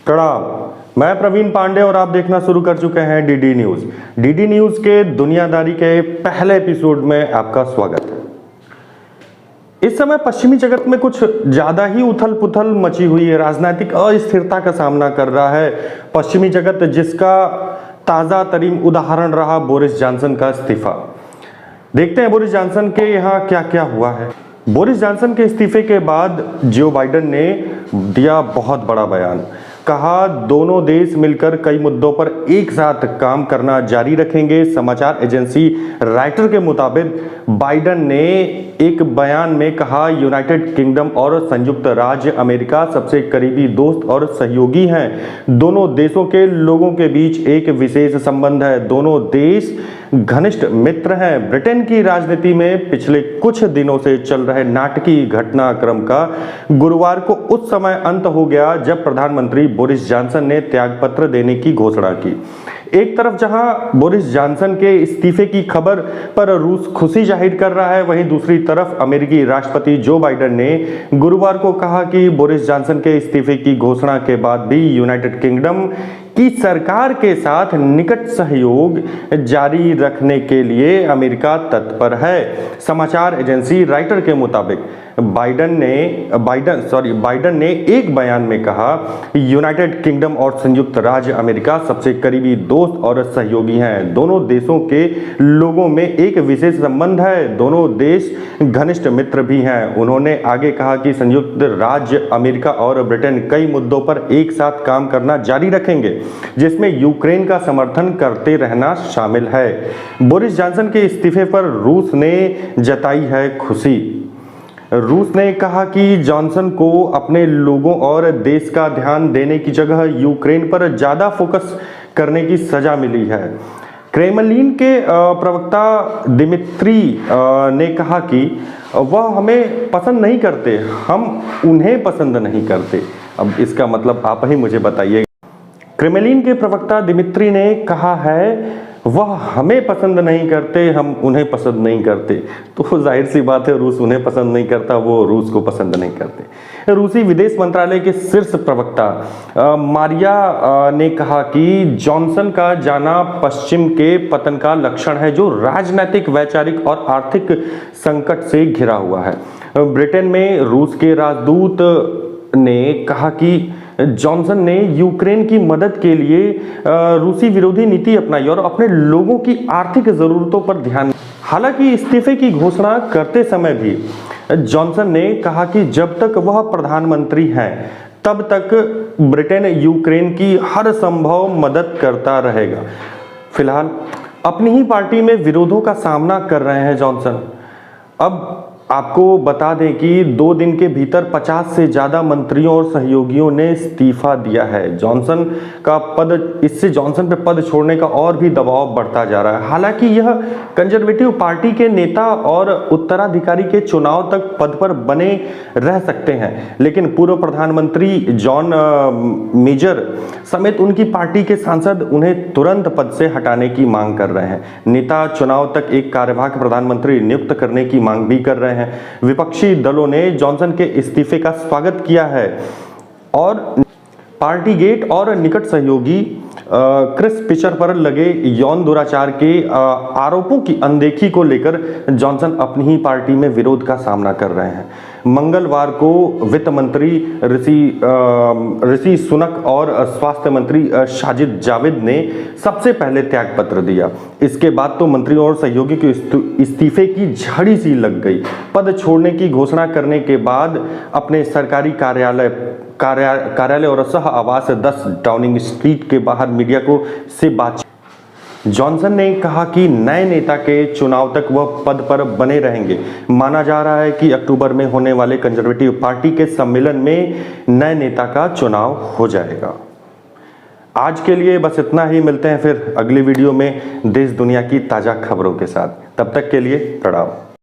प्रणाम। मैं प्रवीण पांडे और आप देखना शुरू कर चुके हैं डीडी न्यूज। डीडी न्यूज के दुनियादारी के पहले एपिसोड में आपका स्वागत है। इस समय पश्चिमी जगत में कुछ ज्यादा ही उथल पुथल मची हुई है। राजनीतिक अस्थिरता का सामना कर रहा है पश्चिमी जगत, जिसका ताजा तरीन उदाहरण रहा बोरिस जॉनसन का इस्तीफा। देखते हैं बोरिस जॉनसन के यहाँ क्या क्या हुआ है। बोरिस जॉनसन के इस्तीफे के बाद जो बाइडेन ने दिया बहुत बड़ा बयान। कहा दोनों देश मिलकर कई मुद्दों पर एक साथ काम करना जारी रखेंगे। समाचार एजेंसी राइटर के मुताबिक बाइडेन ने एक बयान में कहा यूनाइटेड किंगडम और संयुक्त राज्य अमेरिका सबसे करीबी दोस्त और सहयोगी हैं। दोनों देशों के लोगों के बीच एक विशेष संबंध है। दोनों देश घनिष्ठ मित्र हैं। ब्रिटेन की राजनीति में पिछले कुछ दिनों से चल रहे नाटकीय घटनाक्रम का गुरुवार को उस समय अंत हो गया जब प्रधानमंत्री बोरिस जॉनसन ने त्यागपत्र देने की घोषणा की। एक तरफ जहां बोरिस जॉनसन के इस्तीफे की खबर पर रूस खुशी जाहिर कर रहा है, वहीं दूसरी तरफ अमेरिकी राष्ट्रपति जो बाइडेन ने गुरुवार को कहा कि बोरिस जॉनसन के इस्तीफे की घोषणा के बाद भी यूनाइटेड किंगडम की सरकार के साथ निकट सहयोग जारी रखने के लिए अमेरिका तत्पर है। समाचार एजेंसी राइटर के मुताबिक बाइडेन ने एक बयान में कहा यूनाइटेड किंगडम और संयुक्त राज्य अमेरिका सबसे करीबी दोस्त और सहयोगी हैं। दोनों देशों के लोगों में एक विशेष संबंध है। दोनों देश घनिष्ठ मित्र भी हैं। उन्होंने आगे कहा कि संयुक्त राज्य अमेरिका और ब्रिटेन कई मुद्दों पर एक साथ काम करना जारी रखेंगे, जिसमें यूक्रेन का समर्थन करते रहना शामिल है। बोरिस जॉनसन के इस्तीफे पर रूस ने जताई है खुशी। रूस ने कहा कि जॉनसन को अपने लोगों और देश का ध्यान देने की जगह यूक्रेन पर ज्यादा फोकस करने की सजा मिली है। क्रेमलिन के प्रवक्ता दिमित्री ने कहा कि वह हमें पसंद नहीं करते, हम उन्हें पसंद नहीं करते। अब इसका मतलब आप ही मुझे बताइए। क्रेमलिन के प्रवक्ता दिमित्री ने कहा है वह हमें पसंद नहीं करते, हम उन्हें पसंद नहीं करते। तो जाहिर सी बात है रूस उन्हें पसंद नहीं करता, वो रूस को पसंद नहीं करते। रूसी विदेश मंत्रालय के शीर्ष प्रवक्ता मारिया ने कहा कि जॉनसन का जाना पश्चिम के पतन का लक्षण है, जो राजनीतिक, वैचारिक और आर्थिक संकट से घिरा हुआ है। ब्रिटेन में रूस के राजदूत ने कहा कि जॉनसन ने यूक्रेन की मदद के लिए रूसी विरोधी नीति अपनाई और अपने लोगों की आर्थिक जरूरतों पर ध्यान। हालांकि इस्तीफे की घोषणा करते समय भी जॉनसन ने कहा कि जब तक वह प्रधानमंत्री हैं तब तक ब्रिटेन यूक्रेन की हर संभव मदद करता रहेगा। फिलहाल अपनी ही पार्टी में विरोधों का सामना कर रहे हैं जॉनसन। अब आपको बता दें कि 2 दिन के भीतर 50 से ज्यादा मंत्रियों और सहयोगियों ने इस्तीफा दिया है। इससे जॉनसन पे पद छोड़ने का और भी दबाव बढ़ता जा रहा है। हालांकि यह कंजर्वेटिव पार्टी के नेता और उत्तराधिकारी के चुनाव तक पद पर बने रह सकते हैं, लेकिन पूर्व प्रधानमंत्री जॉन मेजर समेत उनकी पार्टी के सांसद उन्हें तुरंत पद से हटाने की मांग कर रहे हैं। नेता चुनाव तक एक कार्यवाहक प्रधानमंत्री नियुक्त करने की मांग भी कर रहे हैं। विपक्षी दलों ने जॉनसन के इस्तीफे का स्वागत किया है और पार्टी गेट और निकट सहयोगी क्रिस पिचर पर लगे यौन दुराचार के आरोपों की अनदेखी को लेकर जॉनसन अपनी ही पार्टी में विरोध का सामना कर रहे हैं। मंगलवार को वित्त मंत्री ऋषि सुनक और स्वास्थ्य मंत्री साजिद जाविद ने सबसे पहले त्यागपत्र दिया। इसके बाद तो मंत्रियों और सहयोगी के इस्तीफे की झड़ी सी लग गई। पद छोड़ने की घोषणा करने के बाद अपने सरकारी कार्यालय और सह आवास 10 डाउनिंग स्ट्रीट के बाहर मीडिया से बातचीत जॉनसन ने कहा कि नए नेता के चुनाव तक वह पद पर बने रहेंगे। माना जा रहा है कि अक्टूबर में होने वाले कंजर्वेटिव पार्टी के सम्मेलन में नए नेता का चुनाव हो जाएगा। आज के लिए बस इतना ही। मिलते हैं फिर अगली वीडियो में देश दुनिया की ताजा खबरों के साथ। तब तक के लिए प्रणाम।